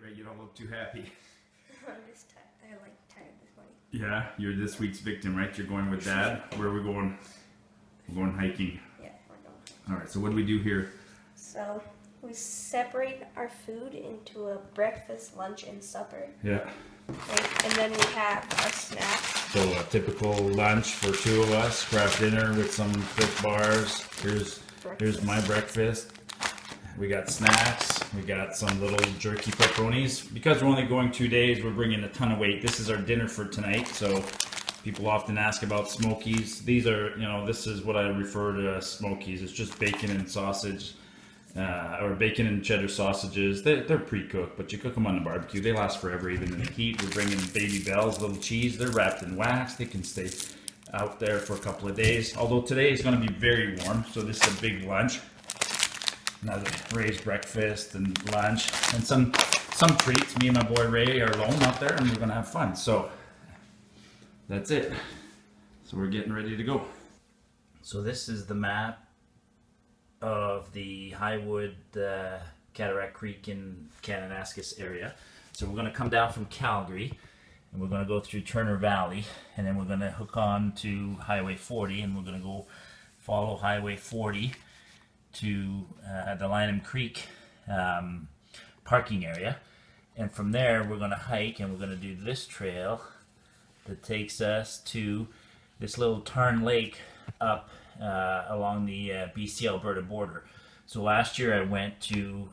Right, you don't look too happy. I'm just tired this morning. Yeah, you're this week's victim, right? You're going with Dad. Where are we going? We're going hiking. Yeah, we're going. All right, so what do we do here? So we separate our food into a breakfast, lunch, and supper. Yeah. Right? And then we have our snacks. So a typical lunch for two of us, craft dinner with some thick bars. Here's my breakfast. We got snacks. We got some little jerky pepperonis. Because we're only going 2 days, we're bringing a ton of weight. This is our dinner for tonight. So people often ask about smokies. These are, you know, this is what I refer to as smokies. It's just bacon and sausage, or bacon and cheddar sausages. They're pre-cooked, but you cook them on the barbecue. They last forever, even in the heat. We're bringing Baby Bells, little cheese. They're wrapped in wax. They can stay out there for a couple of days. Although today is going to be very warm, so this is a big lunch. Another Ray's breakfast and lunch, and some treats. Me and my boy Ray are alone out there, and we're gonna have fun. So that's it. So we're getting ready to go. So this is the map of the Highwood Cataract Creek in Kananaskis area. So we're gonna come down from Calgary, and we're gonna go through Turner Valley, and then we're gonna hook on to Highway 40, and we're gonna go follow Highway 40 to the Loomis Creek parking area, and from there we're going to hike, and we're going to do this trail that takes us to this little tarn lake up along the BC Alberta border. So last year I went to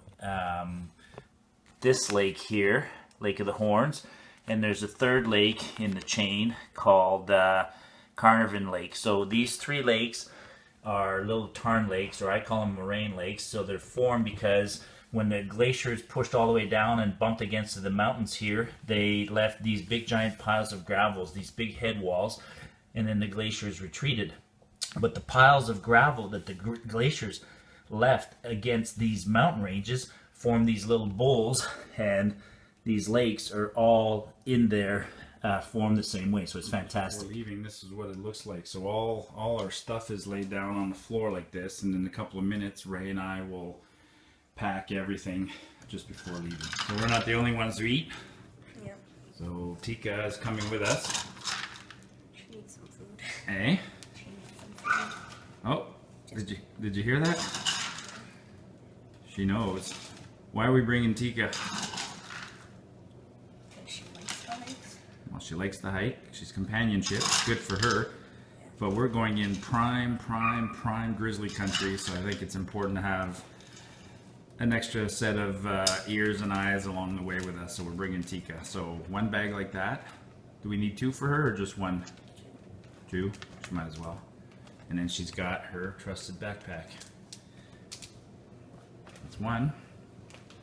this lake here, Lake of the Horns, and there's a third lake in the chain called Carnarvon Lake. So these three lakes are little tarn lakes, or I call them moraine lakes. So they're formed because when the glaciers pushed all the way down and bumped against the mountains here, they left these big giant piles of gravels, these big head walls, and then the glaciers retreated. But the piles of gravel that the glaciers left against these mountain ranges formed these little bowls, and these lakes are all in there formed the same way. So it's fantastic. We're leaving, this is what it looks like. So all our stuff is laid down on the floor like this, and in a couple of minutes Ray and I will pack everything just before leaving. So we're not the only ones to eat. Yep. So Tika is coming with us. She needs some food. Eh? She needs some food. Oh, did you hear that? She knows. Why are we bringing Tika? Well, she likes the hike. She's companionship. It's good for her. But we're going in prime grizzly country, so I think it's important to have an extra set of ears and eyes along the way with us. So we're bringing Tika. So one bag like that. Do we need two for her, or just one? Two? She might as well. And then she's got her trusted backpack. That's one.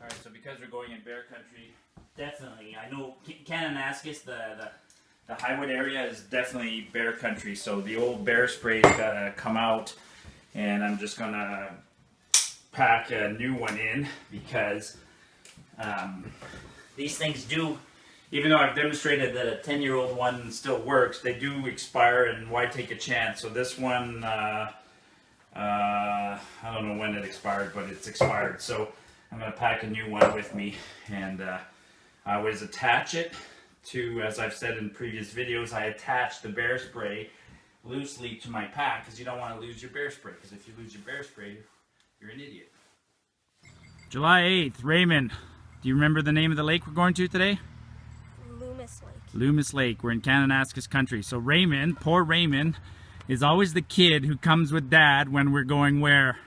All right, so because we're going in bear country, definitely, I know Kananaskis, the Highwood area is definitely bear country, so the old bear spray's gotta come out, and I'm just gonna pack a new one in because these things do, even though I've demonstrated that a 10-year-old one still works, they do expire, and why take a chance? So this one, I don't know when it expired, but it's expired, so I'm gonna pack a new one with me, and I always attach it to, as I've said in previous videos, I attach the bear spray loosely to my pack because you don't want to lose your bear spray, because if you lose your bear spray, you're an idiot. July 8th, Raymond. Do you remember the name of the lake we're going to today? Loomis Lake. Loomis Lake. We're in Kananaskis country. So Raymond, poor Raymond, is always the kid who comes with Dad when we're going where?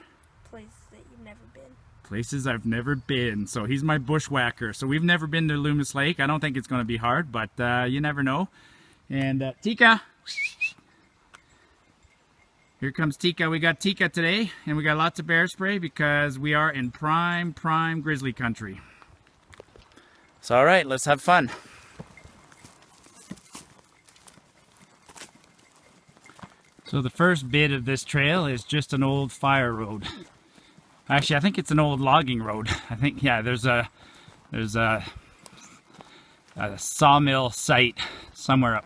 Places that you've never been. Places I've never been. So he's my bushwhacker. So we've never been to Loomis Lake. I don't think it's going to be hard, but you never know. And Tika. Here comes Tika. We got Tika today, and we got lots of bear spray because we are in prime grizzly country. So all right, let's have fun. So the first bit of this trail is just an old fire road. Actually, I think it's an old logging road. I think, yeah, there's a sawmill site somewhere up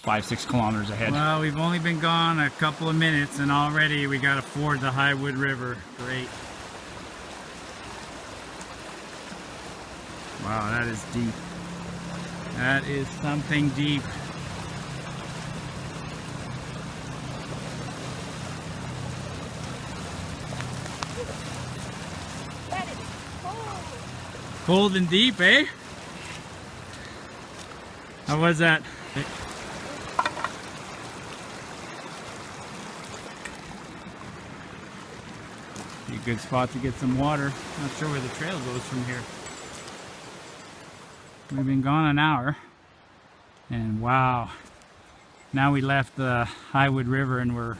5-6 kilometers ahead. Well, we've only been gone a couple of minutes, and already we got to ford the Highwood River. Great. Wow, that is deep. That is something deep. That is cold. Cold and deep, eh? How was that? Be a good spot to get some water. Not sure where the trail goes from here. We've been gone an hour, and wow, now we left the Highwood River and we're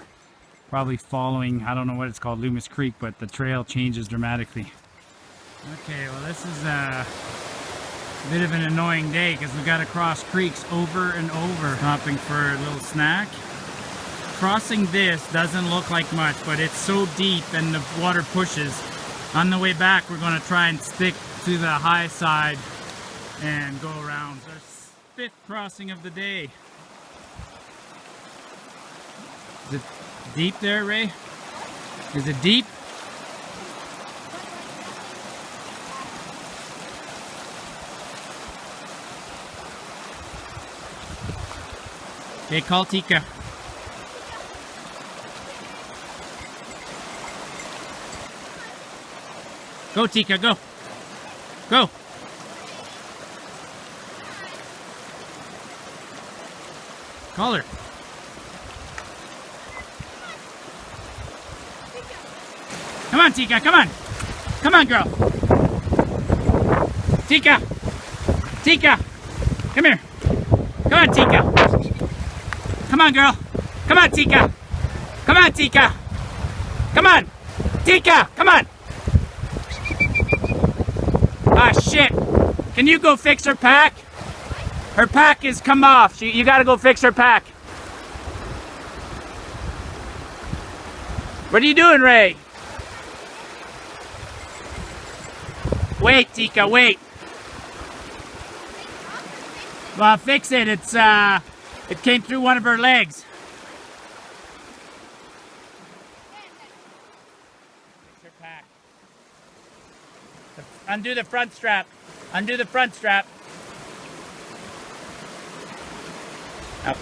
probably following, I don't know what it's called, Loomis Creek, but the trail changes dramatically. Okay, well this is a bit of an annoying day because we've got to cross creeks over and over. Stopping for a little snack. Crossing this doesn't look like much, but it's so deep and the water pushes. On the way back, we're going to try and stick to the high side and go around. Our fifth crossing of the day. Is it deep there, Ray? Is it deep? Okay, call Tika. Go, Tika, go. Go. Call her. Come on, Tika, come on. Come on, girl. Tika. Tika. Come here. Come on, Tika. Come on, girl. Come on, Tika. Come on, Tika. Come on. Tika, come on. Ah, shit. Can you go fix her pack? Her pack has come off. You gotta go fix her pack. What are you doing, Ray? Wait, Tika, wait. Well, fix it. It's it came through one of her legs. Fix her pack. Undo the front strap. Undo the front strap. Up.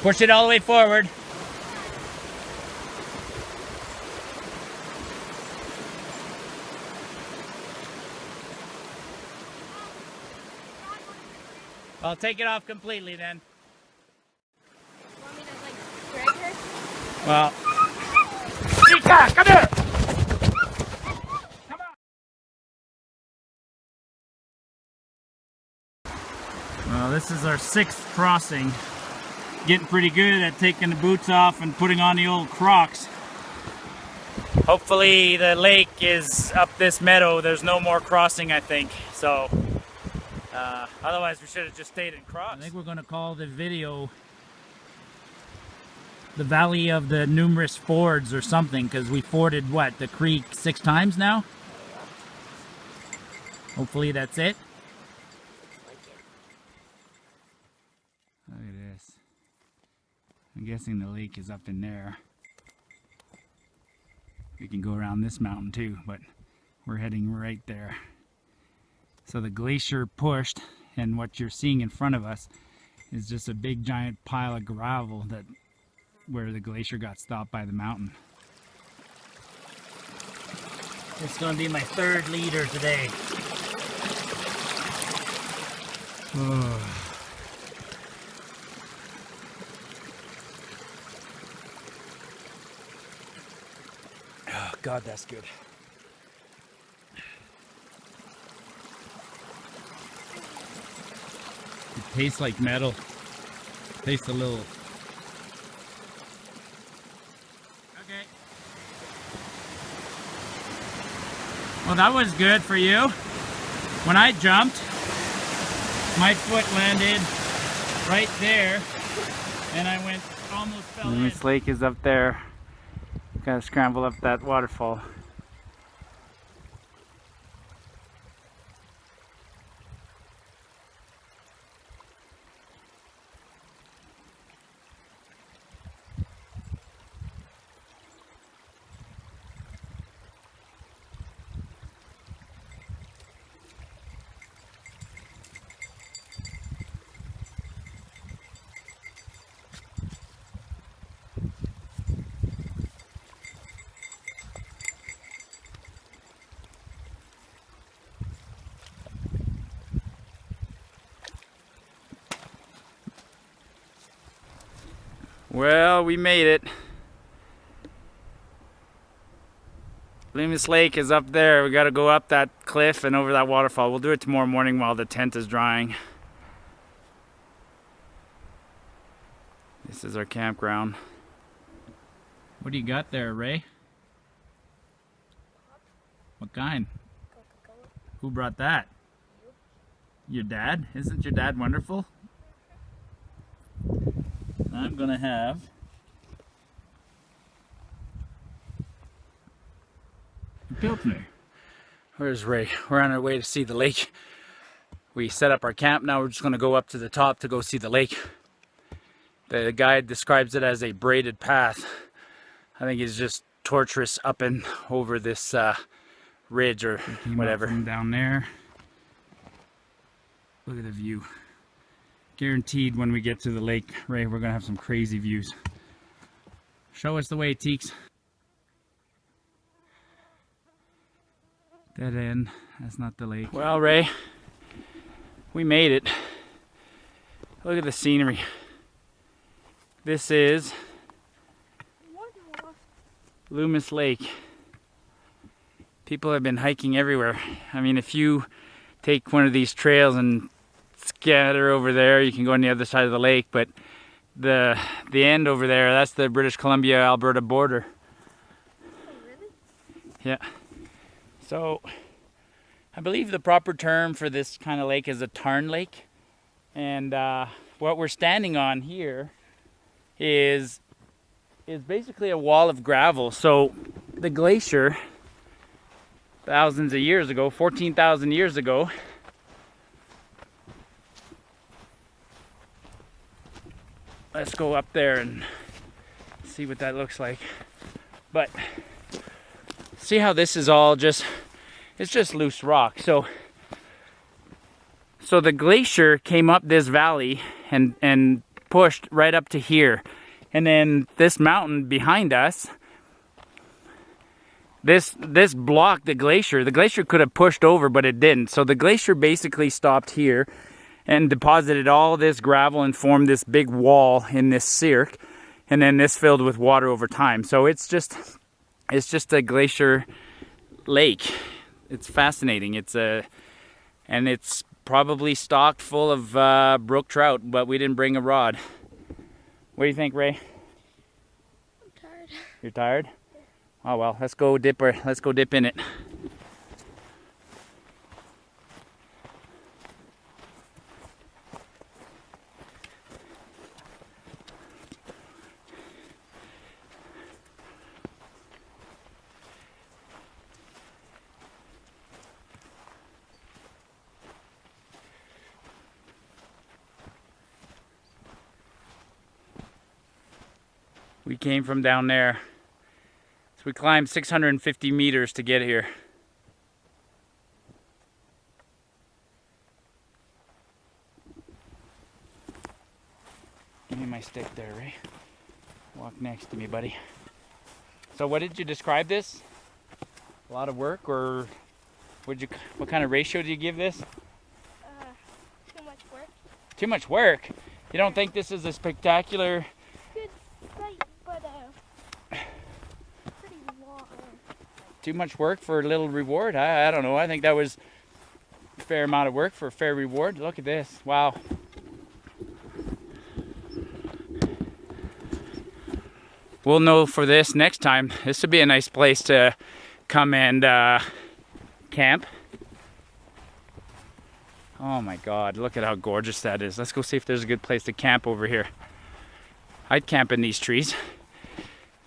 Push it all the way forward. I'll take it off completely then. Want me to, like, drag her? Well, Tika, come here! Come on! Well, this is our sixth crossing. Getting pretty good at taking the boots off and putting on the old Crocs. Hopefully the lake is up this meadow. There's no more crossing, I think. So, otherwise we should have just stayed in Crocs. I think we're going to call the video the Valley of the Numerous Fords or something, because we forded, what, the creek 6 times now? Hopefully that's it. Look at this. I'm guessing the lake is up in there. We can go around this mountain too, but we're heading right there. So the glacier pushed, and what you're seeing in front of us is just a big giant pile of gravel that where the glacier got stopped by the mountain. It's going to be my 3rd leader today. Oh. Oh God, that's good. It tastes like metal. Tastes a little. Okay. Well, that was good for you. When I jumped, my foot landed right there, and I went almost fell in. Loomis Lake is up there. Gotta scramble up that waterfall. Well, we made it. Loomis Lake is up there. We gotta go up that cliff and over that waterfall. We'll do it tomorrow morning while the tent is drying. This is our campground. What do you got there, Ray? What kind? Coca-Cola. Who brought that? Your dad? Isn't your dad wonderful? I'm gonna have Pilsner. Where's Ray? We're on our way to see the lake. We set up our camp. Now we're just going to go up to the top to go see the lake. The guide describes it as a braided path. I think it's just torturous up and over this ridge or whatever. From down there. Look at the view. Guaranteed when we get to the lake, Ray, we're going to have some crazy views. Show us the way, Teeks. Dead end. That's not the lake. Well, Ray, we made it. Look at the scenery. This is Loomis Lake. People have been hiking everywhere. I mean, if you take one of these trails and scatter over there, you can go on the other side of the lake, but the end over there, that's the British Columbia-Alberta border. Oh, really? Yeah. So, I believe the proper term for this kind of lake is a tarn lake. And what we're standing on here is basically a wall of gravel. So, the glacier, thousands of years ago, 14,000 years ago, let's go up there and see what that looks like. But see how this is all just, it's just loose rock. So the glacier came up this valley and pushed right up to here. And then this mountain behind us, this blocked the glacier. The glacier could have pushed over, but it didn't. So the glacier basically stopped here and deposited all this gravel and formed this big wall in this cirque. And then this filled with water over time. So it's just a glacier lake. It's fascinating. And it's probably stocked full of brook trout, but we didn't bring a rod. What do you think, Ray? I'm tired. You're tired? Oh well, let's go dip in it. We came from down there. So we climbed 650 meters to get here. Give me my stick there, Ray. Walk next to me, buddy. So what did you describe this? A lot of work, or what kind of ratio do you give this? Too much work. Too much work? You don't think this is a spectacular... Good sight, but pretty long. Too much work for a little reward? I don't know. I think that was a fair amount of work for a fair reward. Look at this. Wow. We'll know for this next time. This would be a nice place to come and camp. Oh my God, look at how gorgeous that is. Let's go see if there's a good place to camp over here. I'd camp in these trees.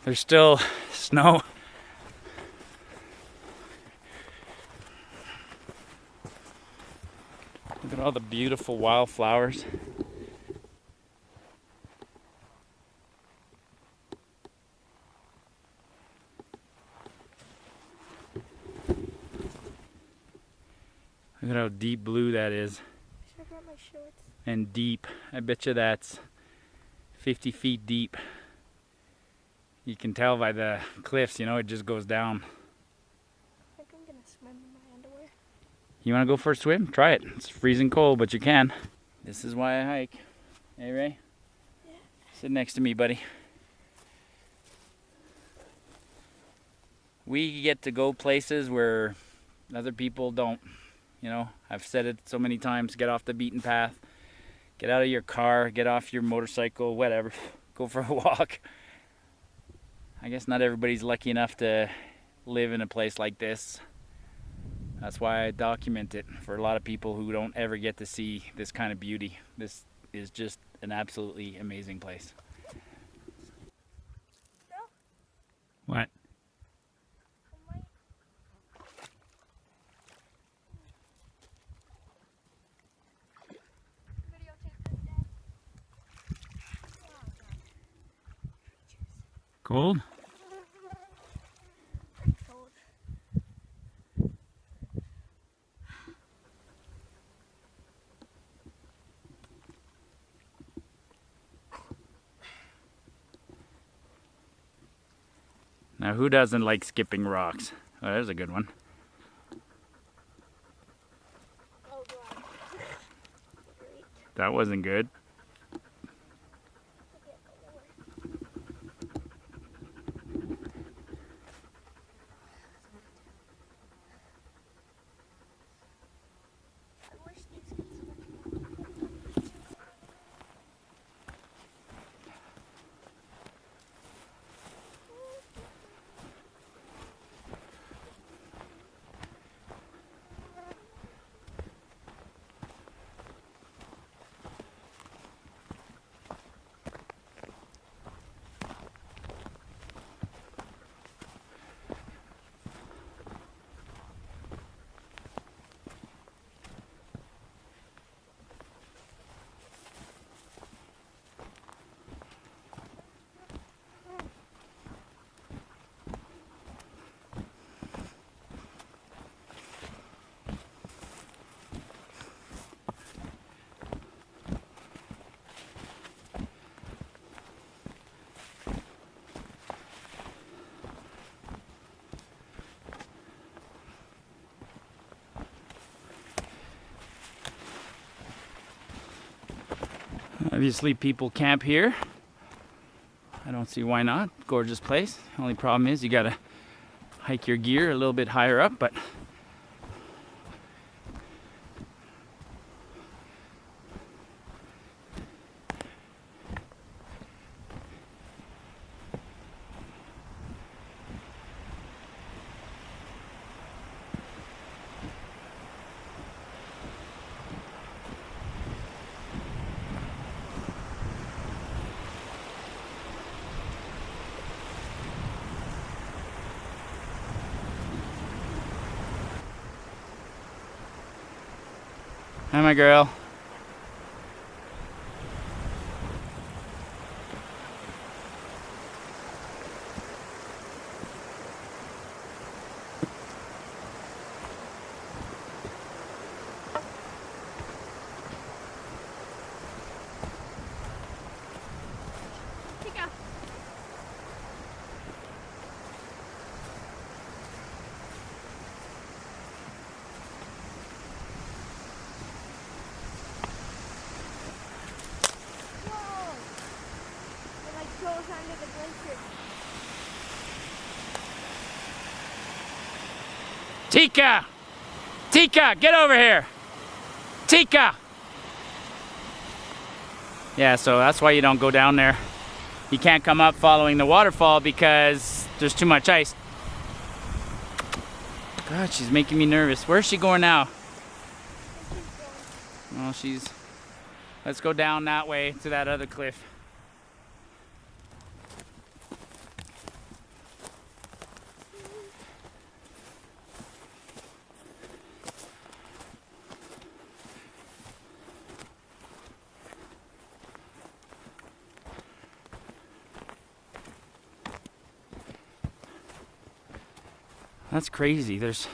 There's still snow. Look at all the beautiful wildflowers. Look at how deep blue that is. Check out my shorts. And deep. I bet you that's 50 feet deep. You can tell by the cliffs, you know, it just goes down. I think I'm gonna swim in my underwear. You wanna go for a swim? Try it. It's freezing cold, but you can. This is why I hike. Hey, Ray? Yeah. Sit next to me, buddy. We get to go places where other people don't. You know, I've said it so many times, get off the beaten path. Get out of your car, get off your motorcycle, whatever. Go for a walk. I guess not everybody's lucky enough to live in a place like this. That's why I document it for a lot of people who don't ever get to see this kind of beauty. This is just an absolutely amazing place. What? Cold? Now, who doesn't like skipping rocks? Oh, there's a good one. Oh, God. That wasn't good. Obviously people camp here. I don't see why not. Gorgeous place. Only problem is you gotta hike your gear a little bit higher up, but hi, my girl. Tika! Tika, get over here! Tika! Yeah, so that's why you don't go down there. You can't come up following the waterfall because there's too much ice. God, she's making me nervous. Where's she going now? Well, let's go down that way to that other cliff. That's crazy. There's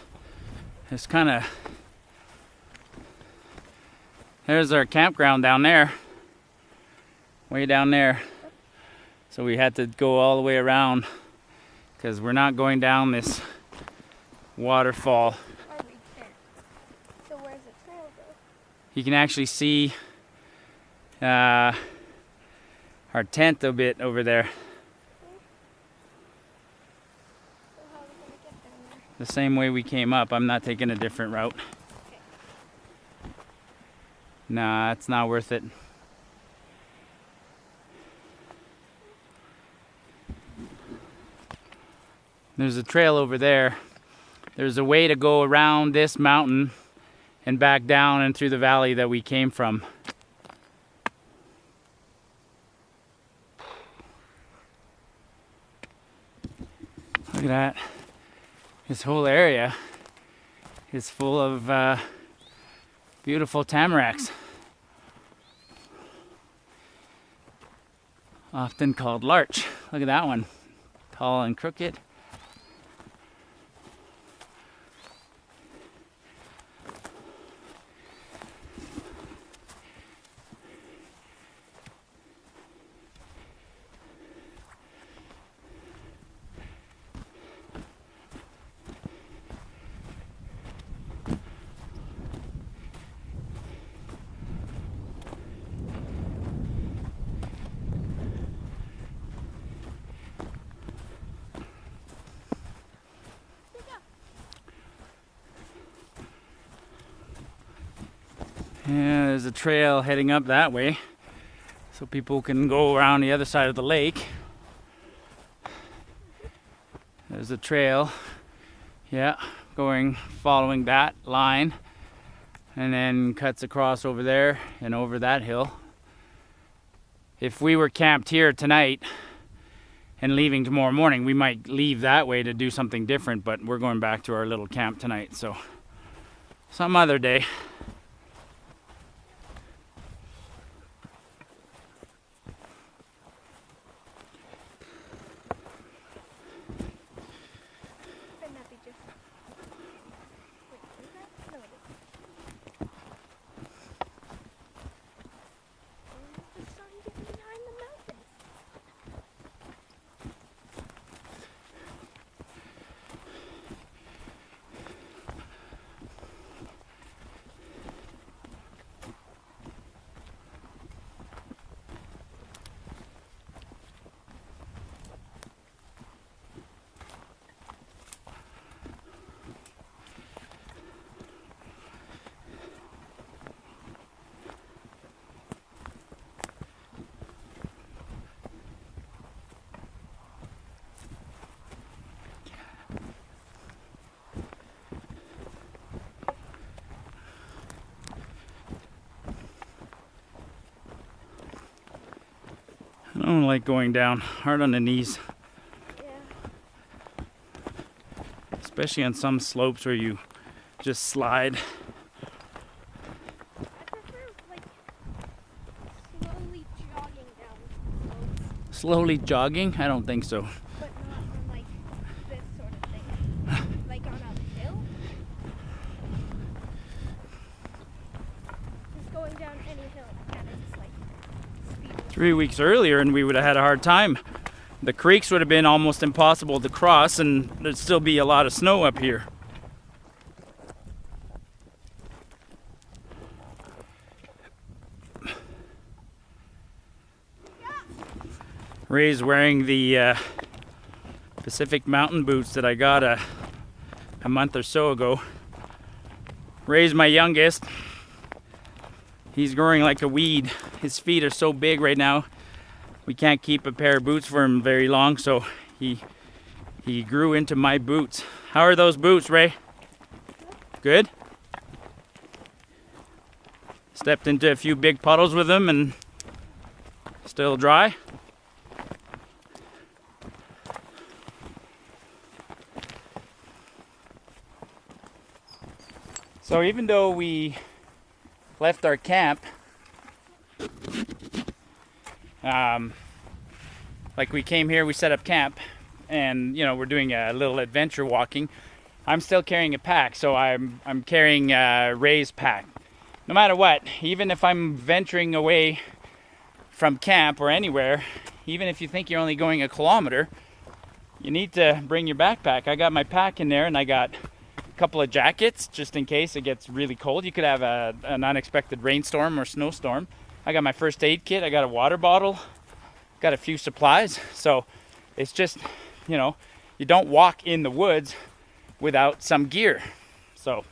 our campground down there, way down there. So we had to go all the way around because we're not going down this waterfall. So where's the trail go? You can actually see our our tent a bit over there. So how are we gonna get down there? The same way we came up. I'm not taking a different route. Okay. Nah, it's not worth it. There's a trail over there. There's a way to go around this mountain and back down and through the valley that we came from. Look at that. This whole area is full of beautiful tamaracks. Often called larch. Look at that one. Tall and crooked. Yeah, there's a trail heading up that way, so people can go around the other side of the lake. There's a trail, yeah, following that line, and then cuts across over there and over that hill. If we were camped here tonight and leaving tomorrow morning, we might leave that way to do something different, but we're going back to our little camp tonight, so some other day. Wouldn't that be just... Wait, is that? No, it isn't. Where's the sun getting behind the mountains? I don't like going down hard on the knees, Yeah. especially on some slopes where you just slide. I prefer, like, slowly jogging down slopes, Slowly jogging? I don't think so. but not on, like, this sort of thing. Like on a hill. Just going down any hill, kind of just, like, speeding. 3 weeks earlier and we would have had a hard time. The creeks would have been almost impossible to cross and there'd still be a lot of snow up here. Ray's wearing the Pacific Mountain boots that I got a month or so ago. Ray's my youngest. He's growing like a weed. His feet are so big right now. We can't keep a pair of boots for him very long, so he grew into my boots. How are those boots, Ray? Good? Stepped into a few big puddles with them and still dry? So even though we left our camp, like we came here, we set up camp, and you know we're doing a little adventure walking. I'm still carrying a pack, so I'm carrying Ray's pack. No matter what, even if I'm venturing away from camp or anywhere, even if you think you're only going a kilometer, you need to bring your backpack. I got my pack in there, and I got couple of jackets just in case it gets really cold. You could have an unexpected rainstorm or snowstorm. I got my first aid kit. I got a water bottle. got a few supplies. So it's just, you know, you don't walk in the woods without some gear. So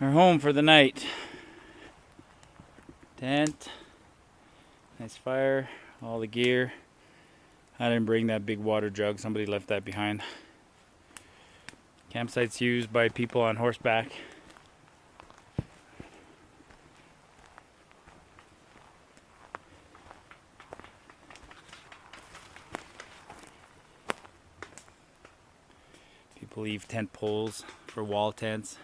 we're home for the night. Tent, nice fire, all the gear. I didn't bring that big water jug, somebody left that behind. Campsites used by people on horseback. People leave tent poles for wall tents.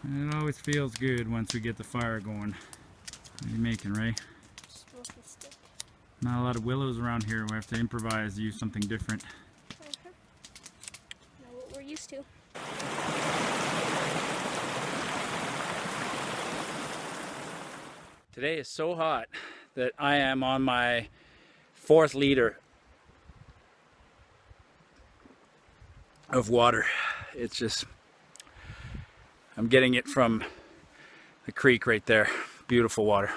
And it always feels good once we get the fire going. What are you making, Ray? Smoky stick. Not a lot of willows around here. We have to improvise, use something different. Not what we're used to. Today is so hot that I am on my 4th liter of water. It's just, I'm getting it from the creek right there. Beautiful water.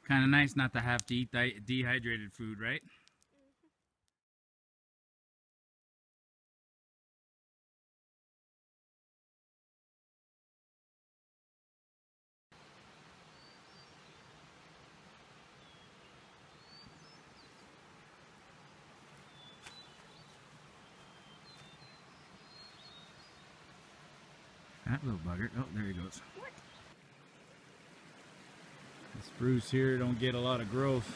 Kind of nice not to have to eat dehydrated food, right? That little bugger. Oh, there he goes. The spruce here don't get a lot of growth.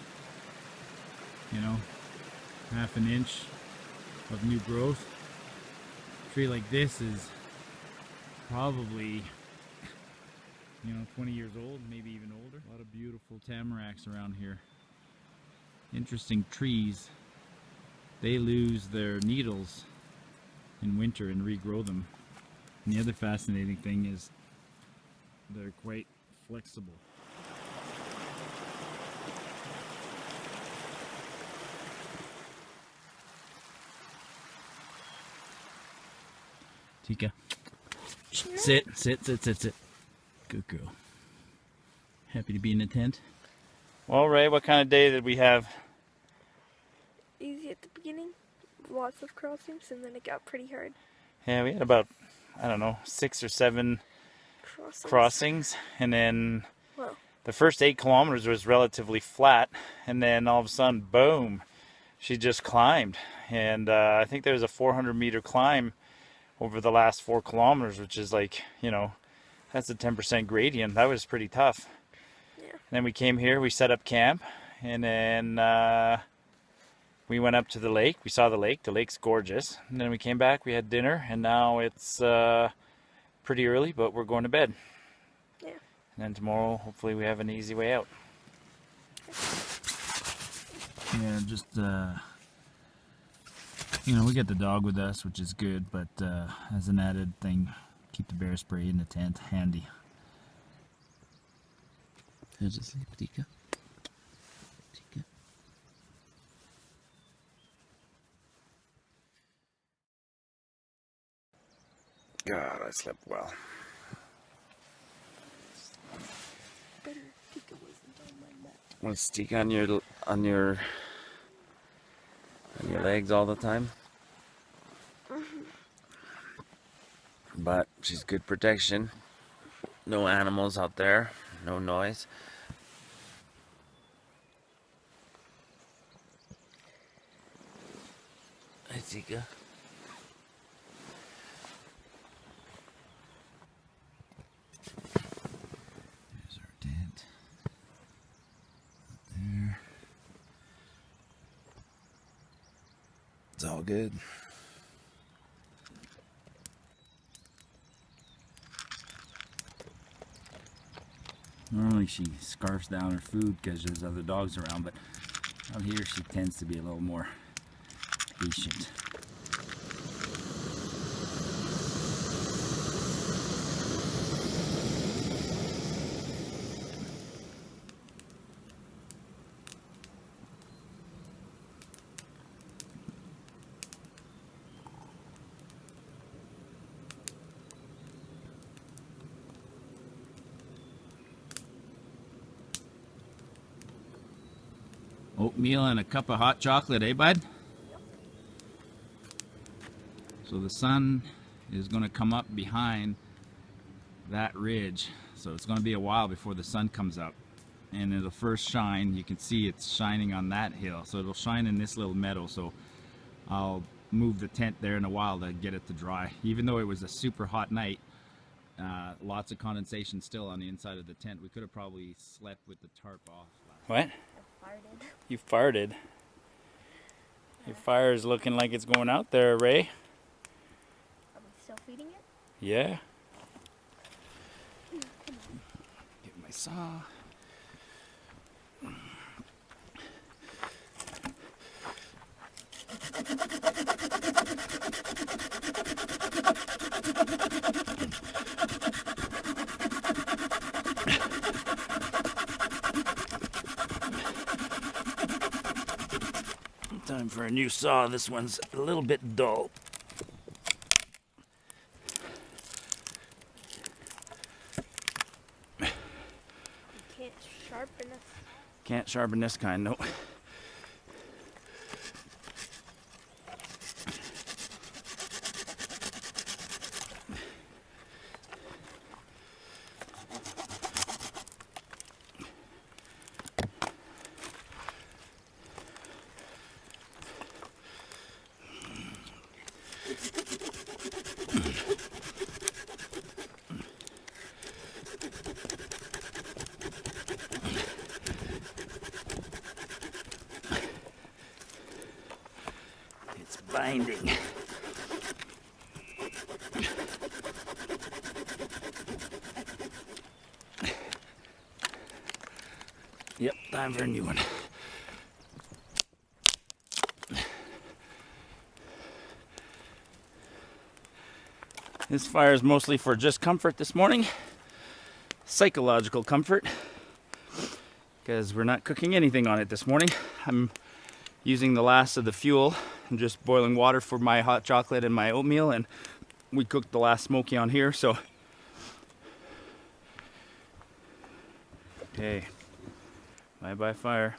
You know, half an inch of new growth. A tree like this is probably, you know, 20 years old, maybe even older. A lot of beautiful tamaracks around here. Interesting trees. They lose their needles in winter and regrow them. And the other fascinating thing is they're quite flexible. Tika, sit. Good girl. Happy to be in the tent. Well, Ray, what kind of day did we have? Easy at the beginning, lots of crossings, and then it got pretty hard. Yeah, we had about, I don't know, 6 or 7 crossings, and then Well, the first 8 kilometers was relatively flat, and then all of a sudden, boom, she just climbed. And I think there was a 400-meter climb over the last 4 kilometers, which is like, you know, that's a 10% gradient. That was pretty tough. yeah. And then we came here, we set up camp, and then we went up to the lake. We saw the lake. The lake's gorgeous. And then we came back, we had dinner, and now it's pretty early, but we're going to bed. Yeah. And then tomorrow, hopefully, we have an easy way out. Yeah, just, you know, we get the dog with us, which is good, but as an added thing, keep the bear spray in the tent handy. There's a sleep, Tika. Tika. God, I slept well. Was Tika on your legs all the time? but she's good protection. No animals out there, no noise. Hi, Zika. There's our tent. There. It's all good. Normally she scarfs down her food because there's other dogs around, but out here she tends to be a little more patient. Oatmeal and a cup of hot chocolate, eh, bud? So the sun is going to come up behind that ridge, so it's going to be a while before the sun comes up, and it'll first shine. You can see it's shining on that hill, so it'll shine in this little meadow. So I'll move the tent there in a while to get it to dry. Even though it was a super hot night, lots of condensation still on the inside of the tent. We could have probably slept with the tarp off. What? Farted. You farted. Your fire is looking like it's going out there, Ray. Are we still feeding it? Yeah. Get my saw. Time for a new saw. This one's a little bit dull. You can't sharpen it. Can't sharpen this kind, no. Binding. Yep, time for a new one. This fire is mostly for just comfort this morning. Psychological comfort. Because we're not cooking anything on it this morning. I'm using the last of the fuel. I'm just boiling water for my hot chocolate and my oatmeal, and we cooked the last smoky on here, so. Okay, bye-bye fire.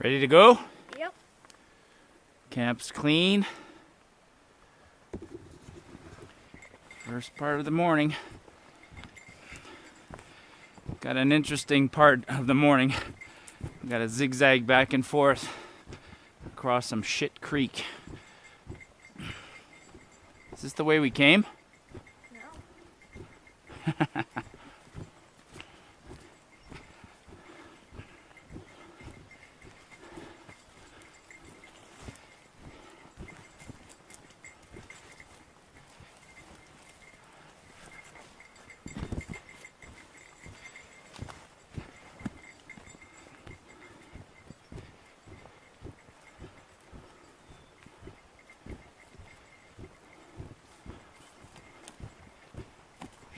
Ready to go? Yep. Camp's clean. First part of the morning. Got an interesting part of the morning. Got to zigzag back and forth across some shit creek. Is this the way we came? No.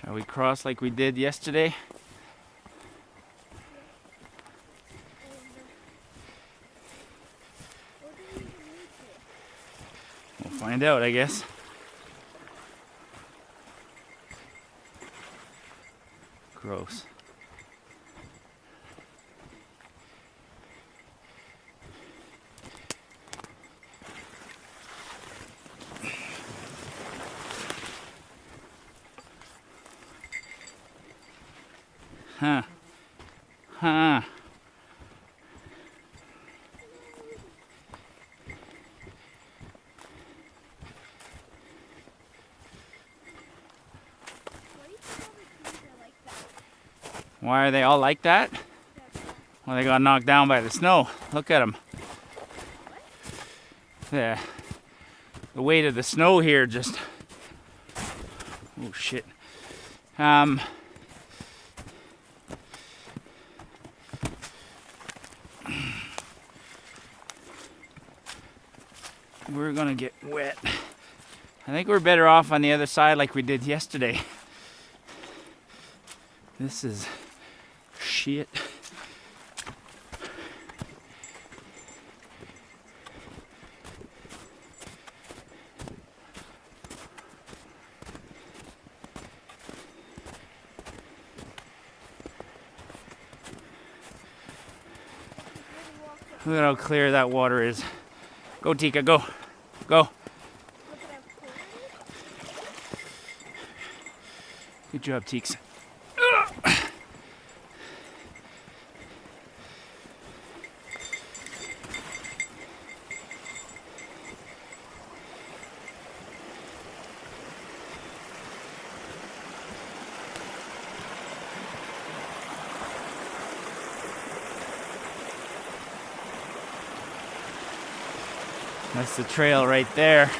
Shall we cross like we did yesterday? We'll find out, I guess. Gross. Huh. Huh. Why are they all like that? Well, they got knocked down by the snow. Look at them. The weight of the snow here just... Oh, shit. We're gonna get wet. I think we're better off on the other side like we did yesterday. This is shit. Look at how clear that water is. Go, Tika, go. Go. Good job, Teeks. That's the trail right there.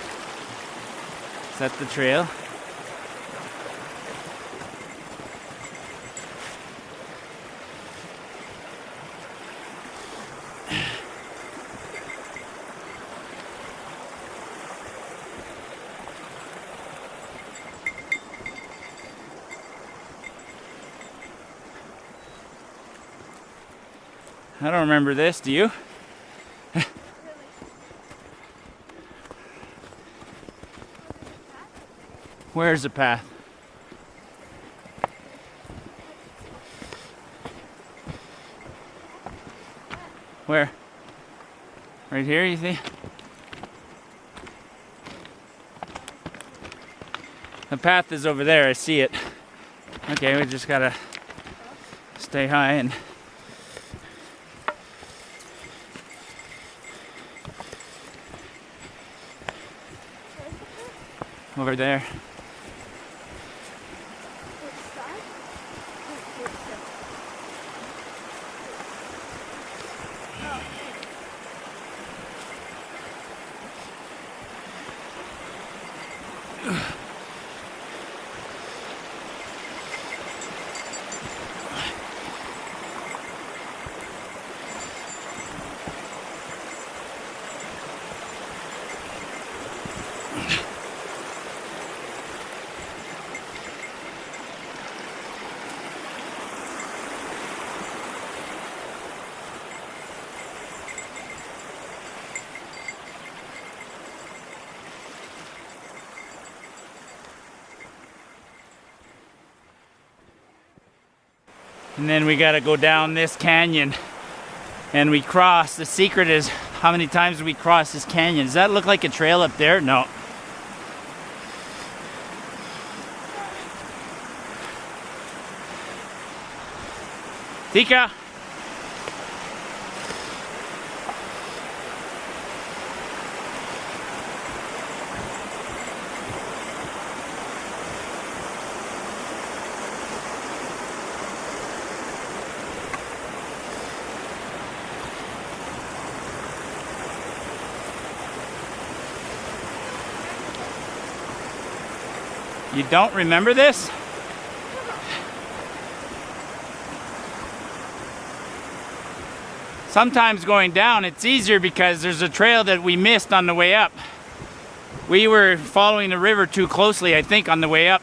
Is that the trail? I don't remember this, do you? Where's the path? Where? Right here, you think? The path is over there, I see it. Okay, we just gotta stay high and... Over there. And then we gotta go down this canyon and we cross. The secret is how many times we cross this canyon. Does that look like a trail up there? No. Tika! You don't remember this? Sometimes going down it's easier because there's a trail that we missed on the way up. We were following the river too closely, I think, on the way up.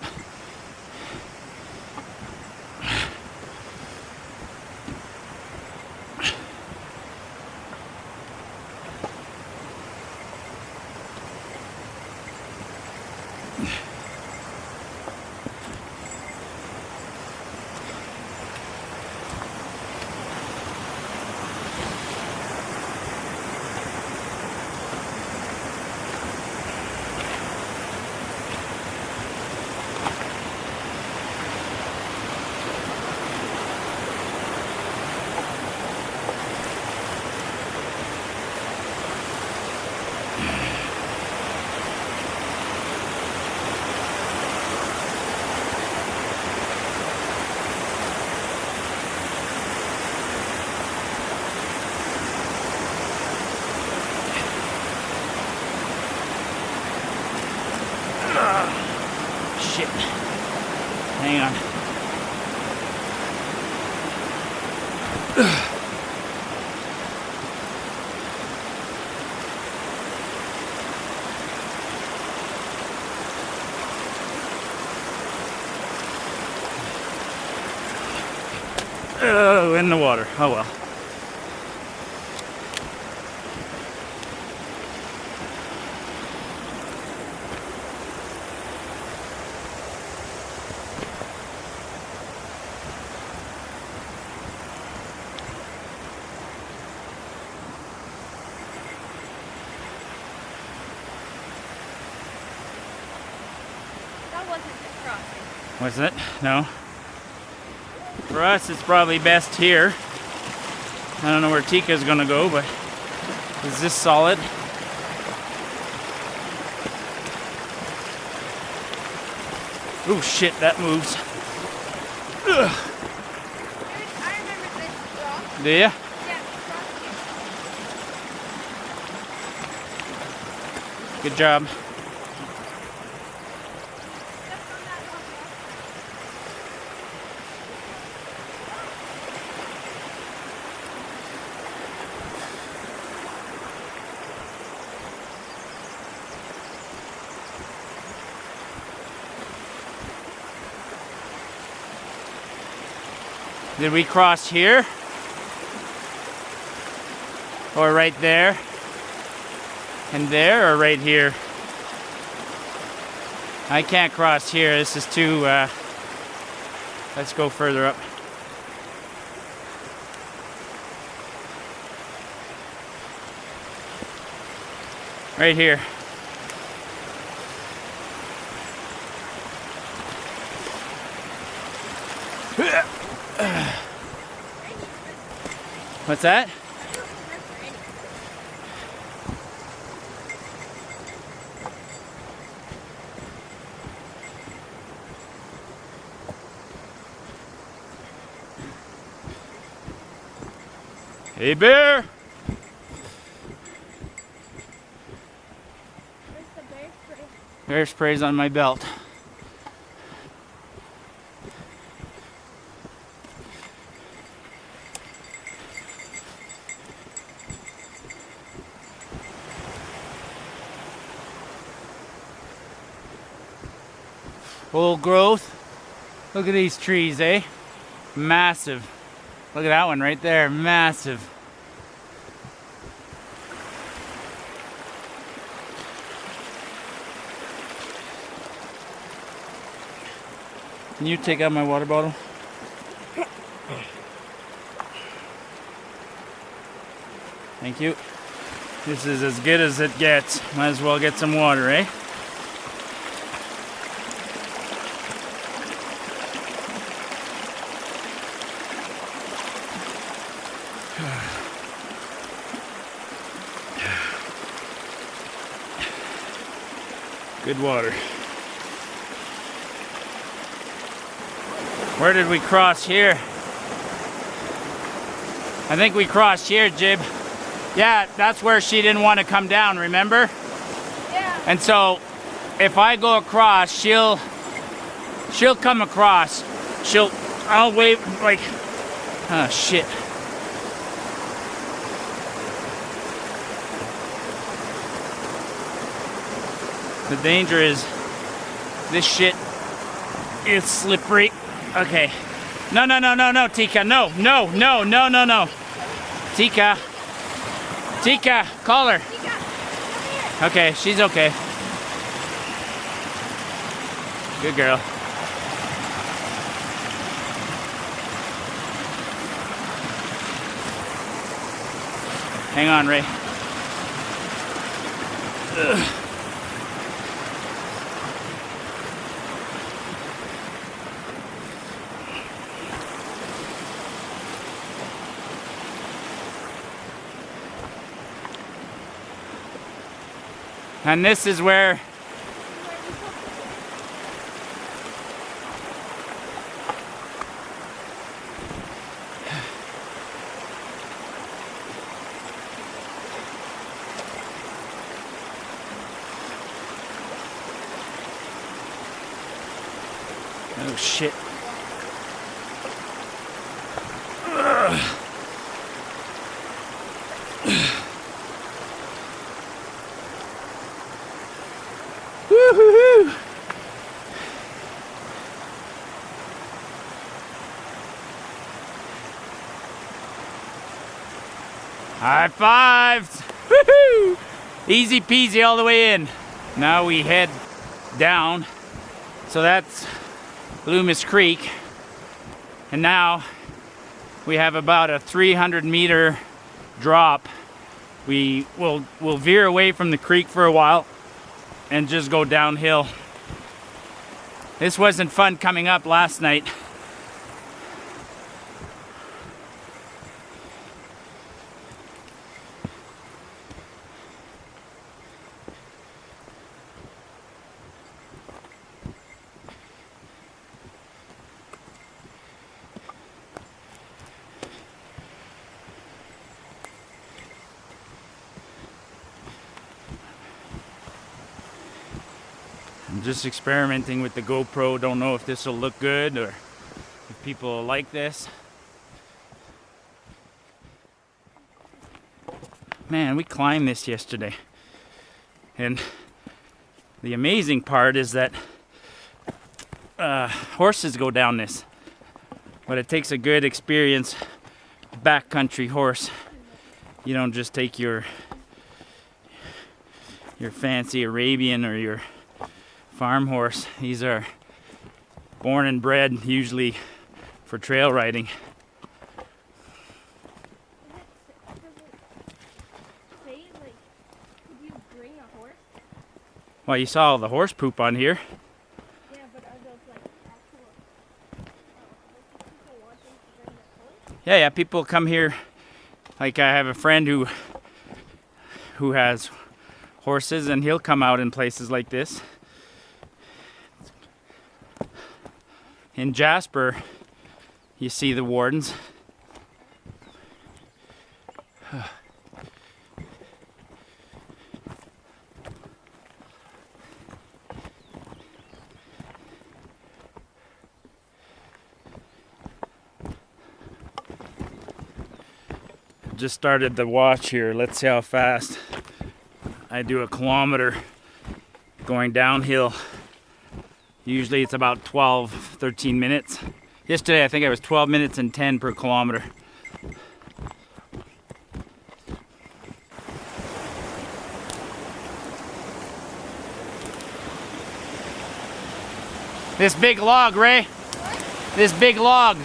Hang on. Oh, in the water. Oh well. That wasn't the crossing. Wasn't it? No. For us, it's probably best here. I don't know where Tika's gonna go, but is this solid? Oh shit, that moves. Ugh. I remember this rock. Do ya? Yeah, we crossed here. Good job. Stepped on that rock. Did we cross here? Or right there? And there, or right here? I can't cross here. This is too, let's go further up. Right here. What's that? Hey, bear! Where's the bear spray? Bear spray's on my belt. Old growth. Look at these trees, eh? Massive. Look at that one right there, massive. Can you take out my water bottle? Thank you. This is as good as it gets. Might as well get some water, eh? Good water. Where did we cross here? I think we crossed here, Jib. Yeah, that's where she didn't want to come down, remember? Yeah. And so, if I go across, she'll come across. I'll wave, like, oh shit. The danger is this shit is slippery. Okay. No, no, no, no, no, Tika. No, no, no, no, no, no. Tika. Tika, call her. Tika, come here. Okay, she's okay. Good girl. Hang on, Ray. Ugh. And this is where Oh shit. Woo-hoo-hoo. High fives! Woohoo! Easy peasy all the way in. Now we head down. So that's Loomis Creek. And now we have about a 300-meter drop. We'll veer away from the creek for a while and just go downhill. This wasn't fun coming up last night. I'm just experimenting with the GoPro. Don't know if this will look good or if people will like this. Man, we climbed this yesterday. And the amazing part is that horses go down this. But it takes a good experienced backcountry horse. You don't just take your fancy Arabian or your farm horse. These are born and bred usually for trail riding. Well, you saw all the horse poop on here. Yeah, but are those like actual people wanting to bring their horse? Yeah, people come here. Like I have a friend who has horses, and he'll come out in places like this. In Jasper, you see the wardens. Just started the watch here. Let's see how fast I do a kilometer going downhill. Usually it's about 12, 13 minutes. Yesterday I think I was 12 minutes and 10 per kilometer. This big log, Ray. This big log.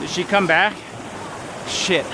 Did she come back? Shit.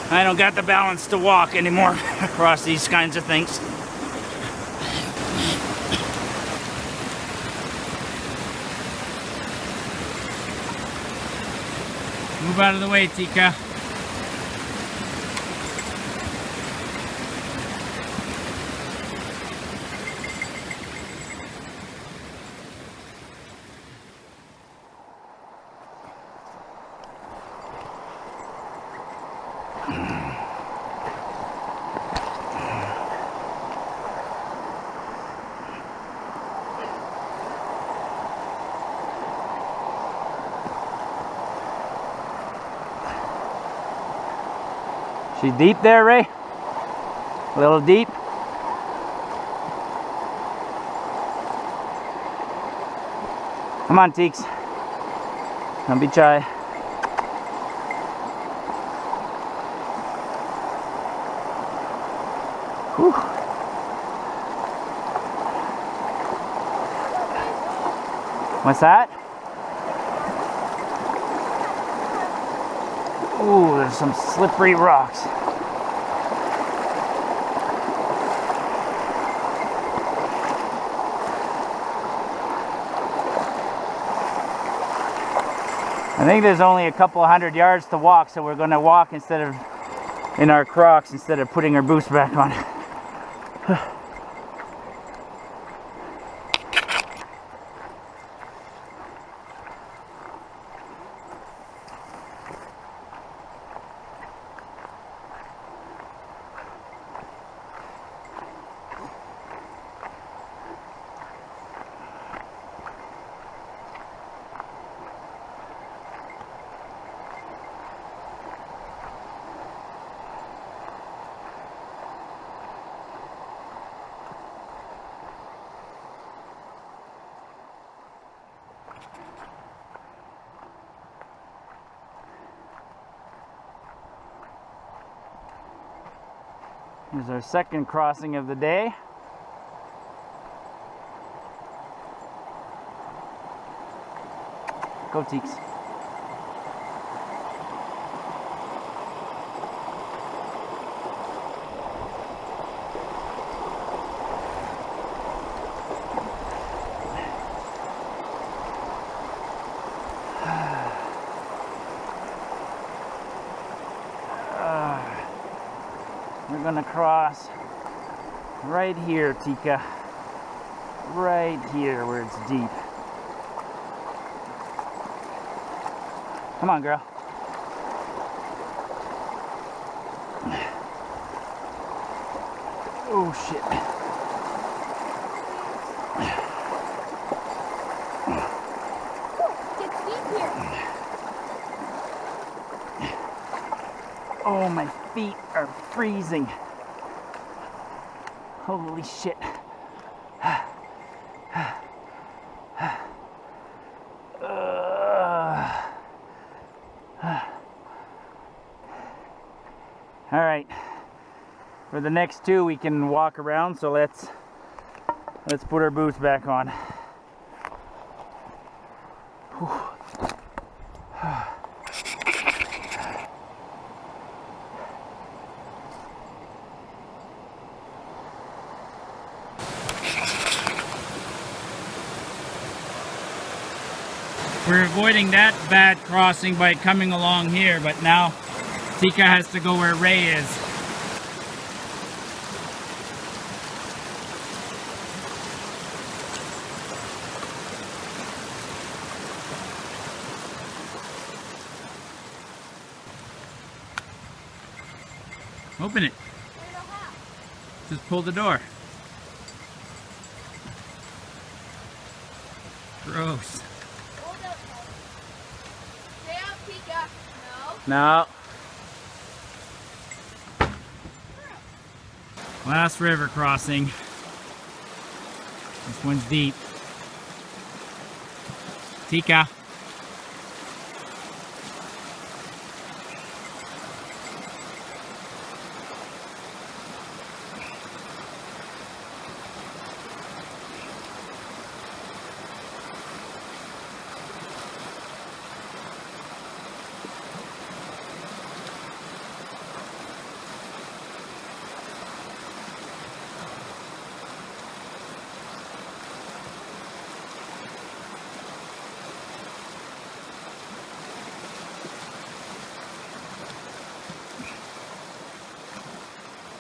I don't got the balance to walk anymore across these kinds of things. Move out of the way, Tika. She's deep there, Ray? A little deep? Come on, Teeks. Don't be shy. Whew. What's that? Ooh, there's some slippery rocks. I think there's only a couple 100 yards to walk, so we're going to walk instead of in our Crocs instead of putting our boots back on. Here's our second crossing of the day. Go Teeks. We're gonna cross right here, Tika. Right here where it's deep. Come on, girl. Oh, shit. It's deep here. Oh, my feet are freezing. Holy shit. All right. For the next two, we can walk around, so let's put our boots back on. We're avoiding that bad crossing by coming along here, but now Tika has to go where Ray is. Open it. Just pull the door. Gross. Hold up. Stay out, Tika. No. No. Last river crossing. This one's deep. Tika.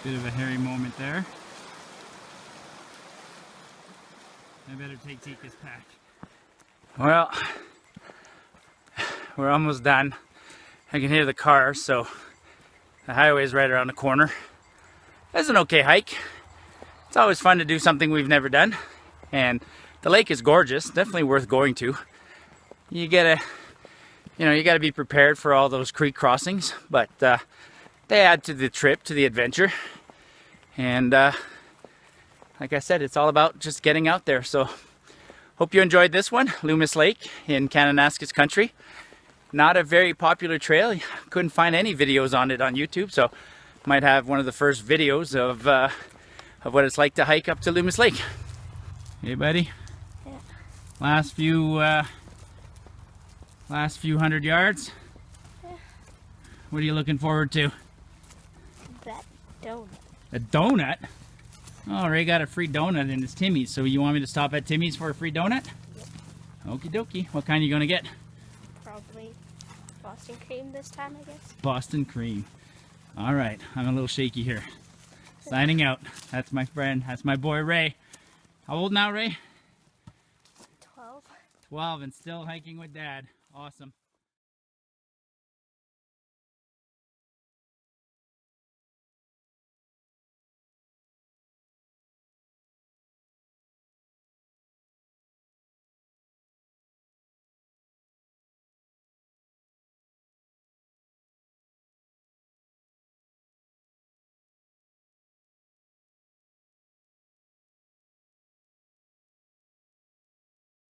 Bit of a hairy moment there. I better take Tika's pack. Well, we're almost done. I can hear the cars, so the highway's right around the corner. It's an okay hike. It's always fun to do something we've never done. And the lake is gorgeous, definitely worth going to. You gotta be prepared for all those creek crossings, but they add to the trip, to the adventure. And like I said, it's all about just getting out there. So Hope you enjoyed this one, Loomis Lake in Kananaskis country. Not a very popular trail. Couldn't find any videos on it on YouTube, so might have one of the first videos of what it's like to hike up to Loomis Lake. Hey, buddy. Yeah. Last few hundred yards. Yeah. What are you looking forward to? That donut. A donut? Oh, Ray got a free donut in his Timmy's, so you want me to stop at Timmy's for a free donut? Yep. Okie dokie. What kind are you gonna get? Probably Boston cream this time, I guess. Boston cream. All right, I'm a little shaky here. Signing out. That's my friend. That's my boy Ray. How old now, Ray? 12. 12 and still hiking with Dad. Awesome.